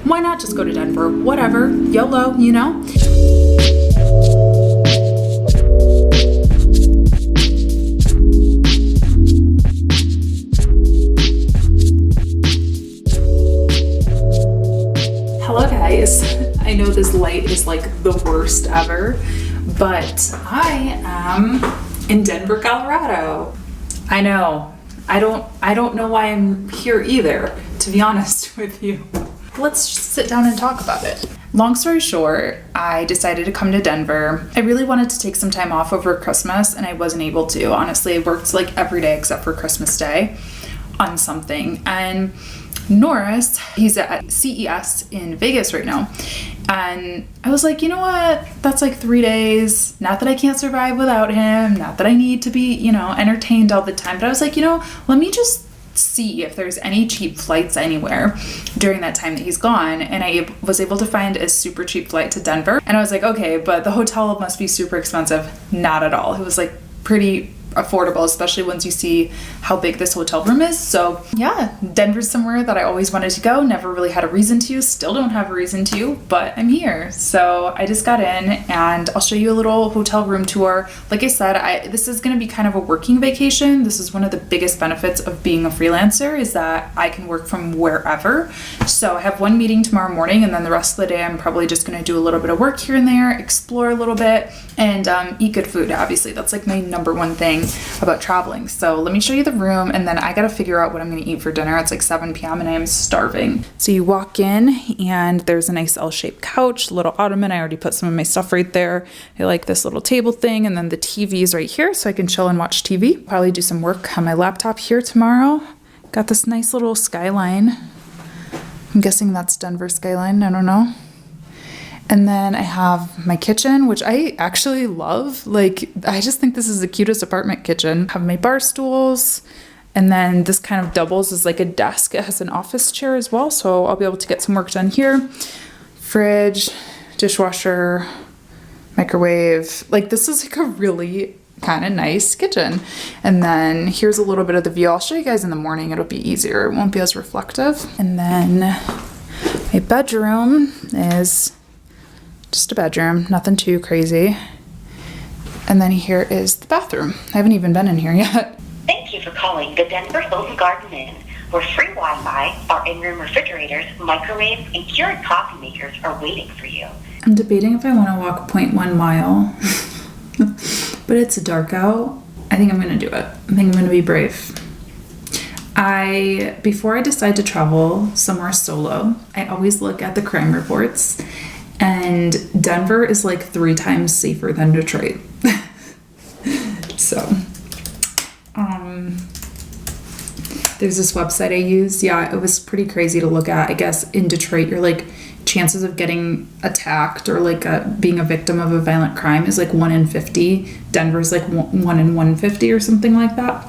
why not just go to Denver? Whatever, YOLO, you know? Hello guys, I know this light is like the worst ever, but I am in Denver, Colorado. I know, I don't know why I'm here either, to be honest with you. Let's just sit down and talk about it. Long story short, I decided to come to Denver. I really wanted to take some time off over Christmas and I wasn't able to. Honestly, I worked like every day except for Christmas Day on something. And Norris, he's at CES in Vegas right now. And I was like, you know what? That's like 3 days. Not that I can't survive without him. Not that I need to be, you know, entertained all the time. But I was like, you know, let me just see if there's any cheap flights anywhere during that time that he's gone. And I was able to find a super cheap flight to Denver. And I was like, okay, but the hotel must be super expensive. Not at all. It was like pretty affordable, especially once you see how big this hotel room is. So yeah, Denver's somewhere that I always wanted to go, never really had a reason to, still don't have a reason to, but I'm here. So I just got in and I'll show you a little hotel room tour. Like I said, this is gonna be kind of a working vacation. This is one of the biggest benefits of being a freelancer is that I can work from wherever. So I have one meeting tomorrow morning and then the rest of the day I'm probably just gonna do a little bit of work here and there, explore a little bit, and eat good food. Obviously, that's like my number one thing about traveling. So let me show you the room and then I gotta figure out what I'm gonna eat for dinner. It's like 7 p.m. and I am starving. So you walk in and there's a nice L-shaped couch, little ottoman. I already put some of my stuff right there. I like this little table thing and then the TV is right here so I can chill and watch TV. Probably do some work on my laptop here tomorrow. Got this nice little skyline. I'm guessing that's Denver skyline, I don't know. And then I have my kitchen, which I actually love. Like, I just think this is the cutest apartment kitchen. I have my bar stools, and then this kind of doubles as like a desk. It has an office chair as well, so I'll be able to get some work done here. Fridge, dishwasher, microwave. Like, this is like a really kind of nice kitchen. And then here's a little bit of the view. I'll show you guys in the morning. It'll be easier. It won't be as reflective. And then my bedroom is just a bedroom, nothing too crazy. And then here is the bathroom. I haven't even been in here yet. Thank you for calling the Denver Hilton Garden Inn, where free Wi-Fi, our in-room refrigerators, microwaves, and Keurig coffee makers are waiting for you. I'm debating if I want to walk 0.1 mile, but it's dark out. I think I'm going to do it. I think I'm going to be brave. Before I decide to travel somewhere solo, I always look at the crime reports. And Denver is like 3 times safer than Detroit. So, there's this website I used. Yeah, it was pretty crazy to look at. I guess in Detroit, you're like, chances of getting attacked or like being a victim of a violent crime is like 1 in 50. Denver's like 1 in 150 or something like that.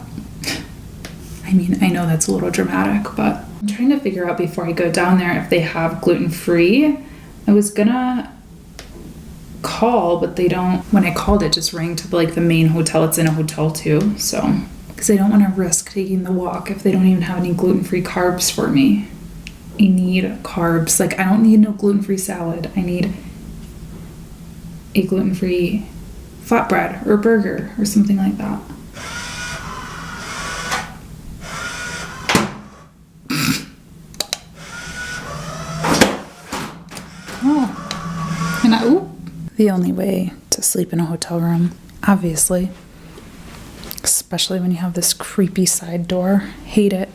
I mean, I know that's a little dramatic, but I'm trying to figure out before I go down there if they have gluten-free. I was gonna call, but they don't. When I called, it just rang to like the main hotel. It's in a hotel too, so because I don't want to risk taking the walk if they don't even have any gluten-free carbs for me. I need carbs. Like, I don't need no gluten-free salad. I need a gluten-free flatbread or burger or something like that. The only way to sleep in a hotel room, obviously. Especially when you have this creepy side door. Hate it.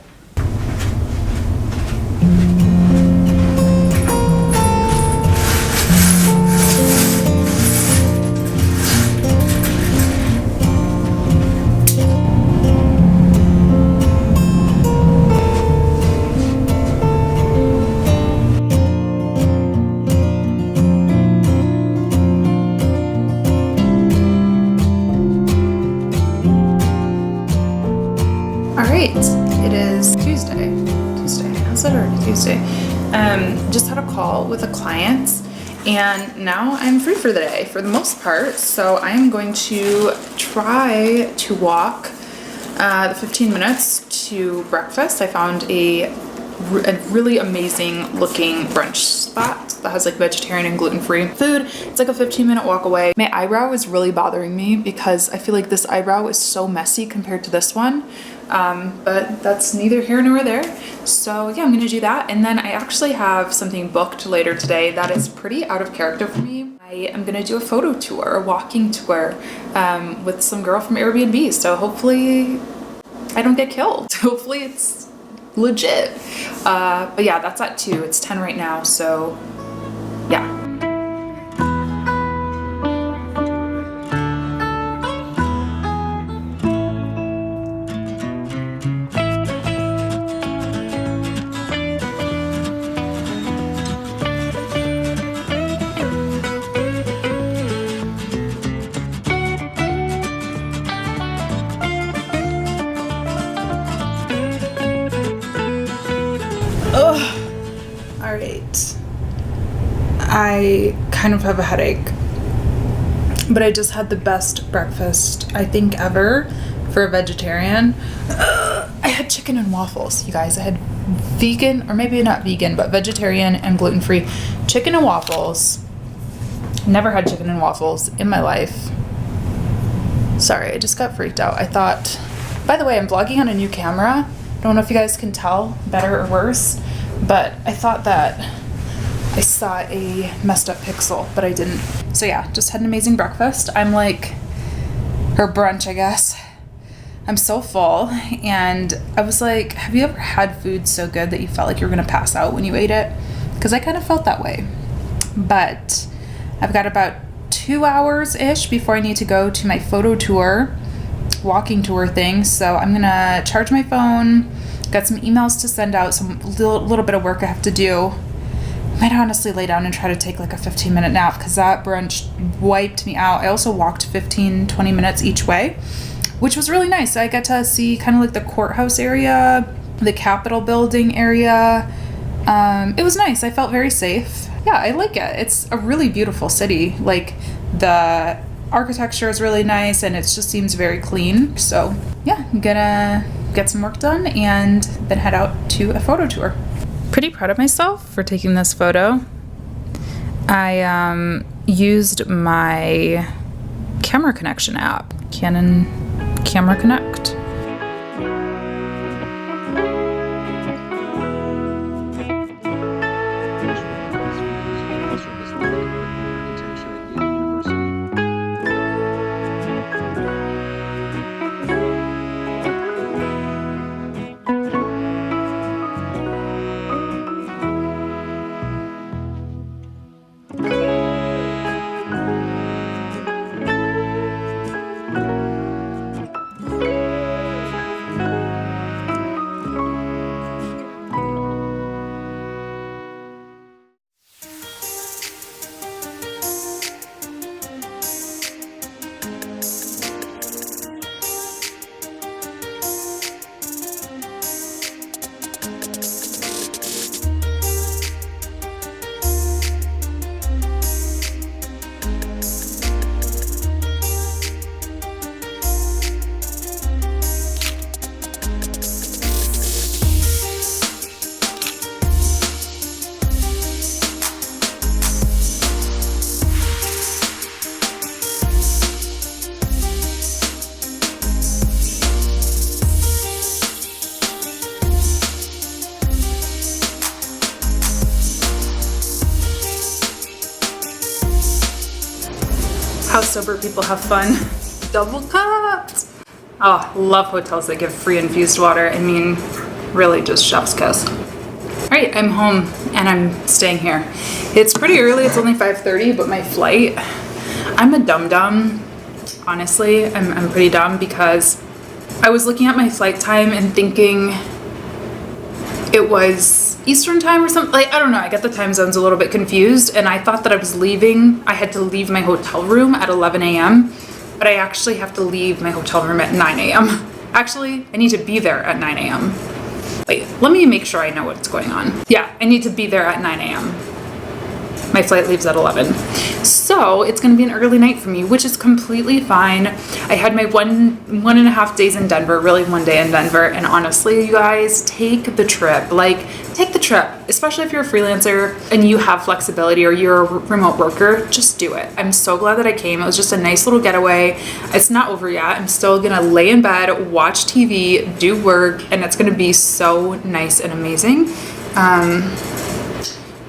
It is Tuesday. How's it already Tuesday? Just had a call with a client and now I'm free for the day for the most part. So I am going to try to walk the 15 minutes to breakfast. I found a a really amazing looking brunch spot that has like vegetarian and gluten-free food. It's like a 15-minute walk away. My eyebrow is really bothering me because I feel like this eyebrow is so messy compared to this one. But that's neither here nor there. So yeah, I'm gonna do that. And then I actually have something booked later today that is pretty out of character for me. I am gonna do a photo tour, a walking tour, with some girl from Airbnb. So hopefully I don't get killed. Hopefully it's legit. But yeah, that's at 2. It's 10 right now, so yeah. All right. I kind of have a headache, but I just had the best breakfast I think ever for a vegetarian. I had chicken and waffles, you guys. I had vegan, or maybe not vegan, but vegetarian and gluten-free chicken and waffles. Never had chicken and waffles in my life. Sorry, I just got freaked out. I thought, by the way, I'm vlogging on a new camera. Don't know if you guys can tell, better or worse, but I thought that I saw a messed up pixel, but I didn't. So yeah, just had an amazing breakfast. I'm like, or brunch, I guess. I'm so full, and I was like, have you ever had food so good that you felt like you were gonna pass out when you ate it? Because I kind of felt that way. But I've got about 2 hours-ish before I need to go to my photo tour, walking tour thing. So I'm gonna charge my phone, got some emails to send out, some little bit of work I have to do. Might honestly lay down and try to take like a 15-minute nap because that brunch wiped me out. I also walked 15-20 minutes each way, which was really nice. I got to see kind of like the courthouse area, the Capitol building area. It was nice. I felt very safe. Yeah, I like it. It's a really beautiful city. Like, the architecture is really nice and it just seems very clean. So yeah, I'm gonna get some work done and then head out to a photo tour. Pretty proud of myself for taking this photo. I used my camera connection app, Canon Camera Connect. How sober people have fun. Double cups. Oh, love hotels that give free infused water. I mean, really just chef's kiss. All right, I'm home and I'm staying here. It's pretty early, it's only 5:30, but my flight, I'm a dum-dum. Honestly, I'm pretty dumb because I was looking at my flight time and thinking it was Eastern time or something. Like, I don't know, I get the time zones a little bit confused, and I thought that I was leaving. I had to leave my hotel room at 11 a.m., but I actually have to leave my hotel room at 9 a.m. Actually, I need to be there at 9 a.m. Wait, let me make sure I know what's going on. Yeah, I need to be there at 9 a.m. My flight leaves at 11. So it's going to be an early night for me, which is completely fine. I had my one and a half days in Denver, really 1 day in Denver. And honestly, you guys, take the trip. Like, take the trip, especially if you're a freelancer and you have flexibility or you're a remote worker, just do it. I'm so glad that I came. It was just a nice little getaway. It's not over yet. I'm still going to lay in bed, watch TV, do work, and it's going to be so nice and amazing.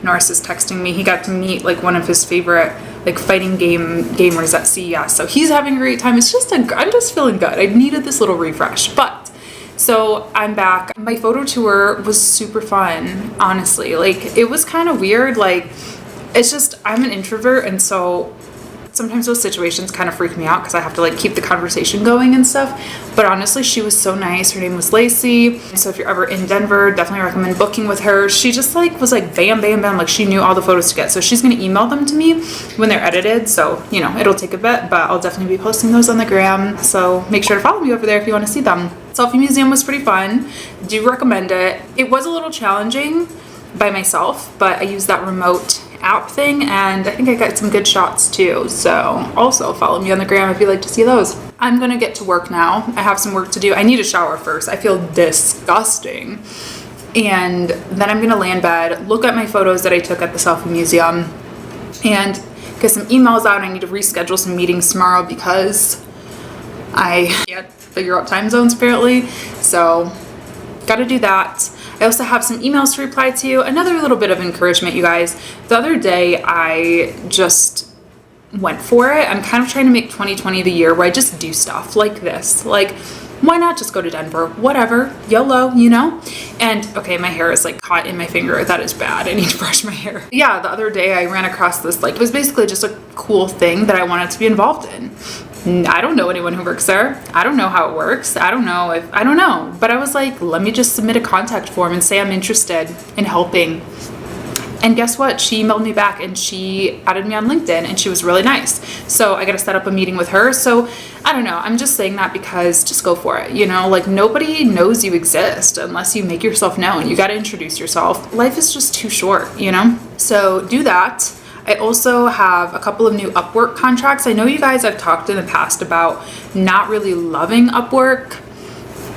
Norris is texting me. He got to meet like one of his favorite like fighting gamers at CES. So he's having a great time. It's just I'm just feeling good. I needed this little refresh. But so I'm back. My photo tour was super fun, honestly. Like, it was kind of weird. Like, it's just, I'm an introvert, and so sometimes those situations kind of freak me out because I have to like keep the conversation going and stuff. But honestly, she was so nice. Her name was Lacey. So if you're ever in Denver, definitely recommend booking with her. She just like was like bam, bam, bam. Like, she knew all the photos to get. So she's going to email them to me when they're edited. So, you know, it'll take a bit, but I'll definitely be posting those on the gram. So make sure to follow me over there if you want to see them. Selfie Museum was pretty fun. Do recommend it. It was a little challenging by myself, but I used that remote app thing, and I think I got some good shots too. So also follow me on the gram if you'd like to see those. I'm gonna get to work now. I have some work to do. I need a shower first. I feel disgusting. And then I'm gonna lay in bed, look at my photos that I took at the Selfie Museum, and get some emails out. I need to reschedule some meetings tomorrow because I can't figure out time zones apparently. So gotta do that. I also have some emails to reply to. Another little bit of encouragement, you guys. The other day, I just went for it. I'm kind of trying to make 2020 the year where I just do stuff like this. Like, why not just go to Denver? Whatever. YOLO, you know? And, okay, my hair is like caught in my finger. That is bad. I need to brush my hair. Yeah, the other day I ran across this, like, it was basically just a cool thing that I wanted to be involved in. I don't know anyone who works there. I don't know how it works. I don't know. But I was like, let me just submit a contact form and say I'm interested in helping. And guess what? She emailed me back and she added me on LinkedIn, and she was really nice. So I got to set up a meeting with her. So I don't know. I'm just saying that because just go for it. You know, like, nobody knows you exist unless you make yourself known. You got to introduce yourself. Life is just too short, you know? So do that. I also have a couple of new Upwork contracts. I know you guys, I've talked in the past about not really loving Upwork.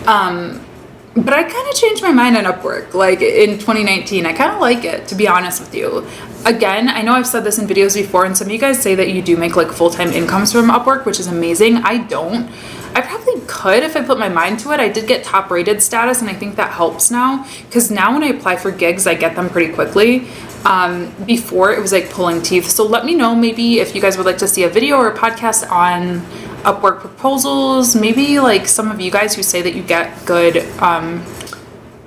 But I kind of changed my mind on Upwork. Like, in 2019, I kind of like it, to be honest with you. Again, I know I've said this in videos before, and some of you guys say that you do make like full-time incomes from Upwork, which is amazing. I don't. I probably could if I put my mind to it. I did get top rated status, and I think that helps now, because now when I apply for gigs, I get them pretty quickly. Before, it was like pulling teeth. So let me know maybe if you guys would like to see a video or a podcast on Upwork proposals. Maybe like some of you guys who say that you get good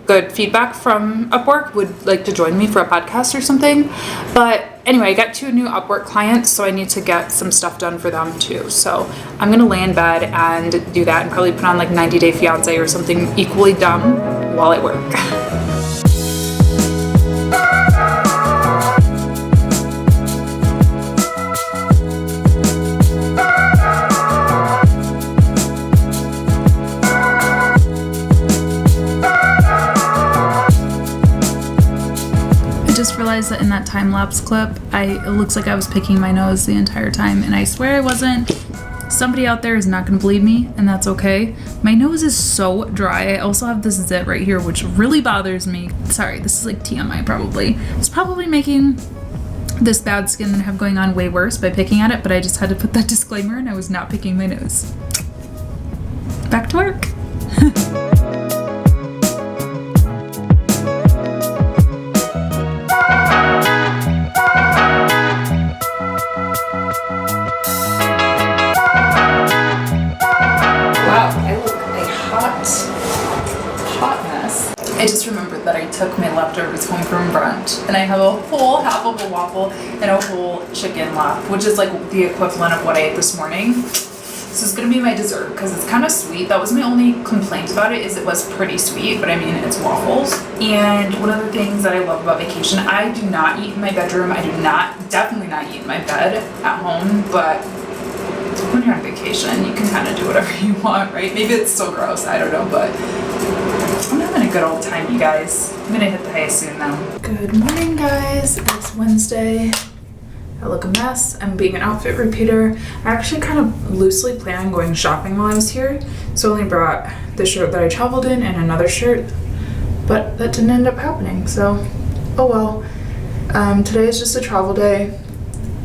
good feedback from Upwork would like to join me for a podcast or something. But anyway, I got 2 new Upwork clients, so I need to get some stuff done for them too. So I'm gonna lay in bed and do that, and probably put on like 90 Day Fiance or something equally dumb while I work. Just realized that in that time-lapse clip, it looks like I was picking my nose the entire time, and I swear I wasn't. Somebody out there is not going to believe me, and that's okay. My nose is so dry. I also have this zit right here, which really bothers me. Sorry, this is like TMI probably. It's probably making this bad skin that I have going on way worse by picking at it, but I just had to put that disclaimer, and I was not picking my nose. Back to work. I just remembered that I took my leftovers home from brunch, and I have a whole half of a waffle and a whole chicken left, which is like the equivalent of what I ate this morning. So it's gonna be my dessert because it's kind of sweet. That was my only complaint about it, is it was pretty sweet, but I mean, it's waffles. And one of the things that I love about vacation, I do not eat in my bedroom. I do definitely not eat in my bed at home, but when you're on vacation, you can kind of do whatever you want, right? Maybe it's still gross, I don't know, but I'm having a good old time, you guys. I'm gonna hit the hay soon now. Good morning, guys. It's Wednesday. I look a mess. I'm being an outfit repeater. I actually kind of loosely planned on going shopping while I was here, so I only brought the shirt that I traveled in and another shirt, but that didn't end up happening, so oh well. Today is just a travel day,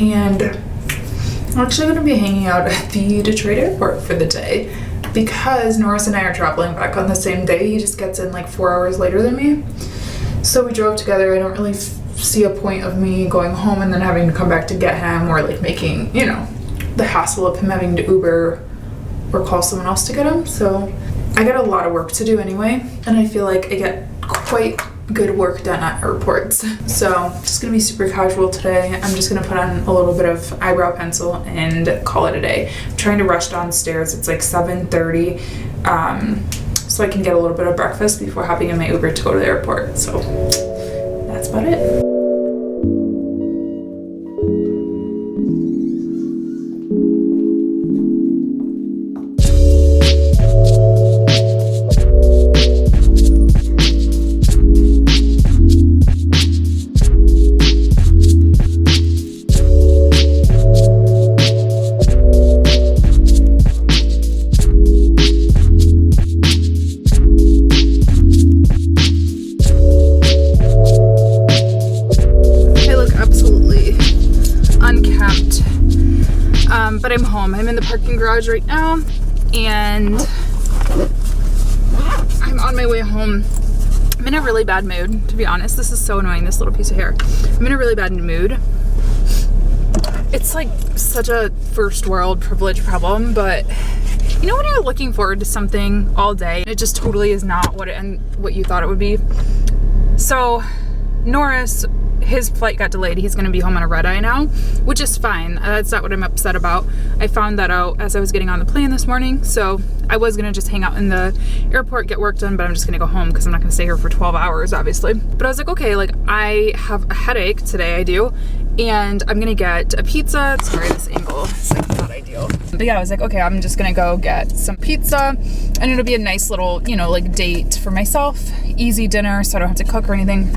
and I'm actually going to be hanging out at the Detroit airport for the day because Norris and I are traveling back on the same day. He just gets in like 4 hours later than me, so we drove together. I don't really see a point of me going home and then having to come back to get him, or like making, you know, the hassle of him having to Uber or call someone else to get him. So I got a lot of work to do anyway, and I feel like I get quite good work done at airports. So just gonna be super casual today. I'm just gonna put on a little bit of eyebrow pencil and call it a day. I'm trying to rush downstairs. It's like 7:30, so I can get a little bit of breakfast before hopping in my Uber to go to the airport. So that's about it. But I'm home. I'm in the parking garage right now, and I'm on my way home. I'm in a really bad mood, to be honest. This is so annoying, this little piece of hair. I'm in a really bad mood. It's like such a first world privilege problem, but you know when you're looking forward to something all day, it just totally is not what you thought it would be. So Norris, his flight got delayed. He's going to be home on a red eye now, which is fine. That's not what I'm upset about. I found that out as I was getting on the plane this morning, so I was going to just hang out in the airport, get work done, but I'm just going to go home because I'm not going to stay here for 12 hours, obviously. But I was like, okay, like I have a headache today, I do, and I'm going to get a pizza. Sorry, this angle is like not ideal. But yeah, I was like, okay, I'm just going to go get some pizza, and it'll be a nice little, you know, like date for myself, easy dinner, so I don't have to cook or anything.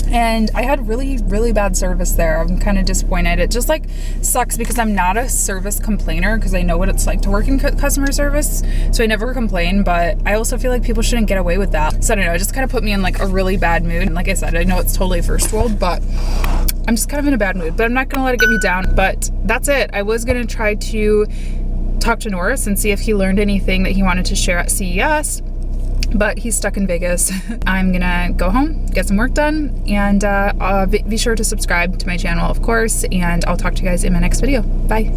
And I had really, really bad service there. I'm kind of disappointed. It just like sucks because I'm not a service complainer because I know what it's like to work in customer service. So I never complain, but I also feel like people shouldn't get away with that. So I don't know, it just kind of put me in like a really bad mood. And like I said, I know it's totally first world, but I'm just kind of in a bad mood. But I'm not going to let it get me down. But that's it. I was going to try to talk to Norris and see if he learned anything that he wanted to share at CES. But he's stuck in Vegas. I'm gonna go home, get some work done, and be sure to subscribe to my channel, of course, and I'll talk to you guys in my next video. Bye.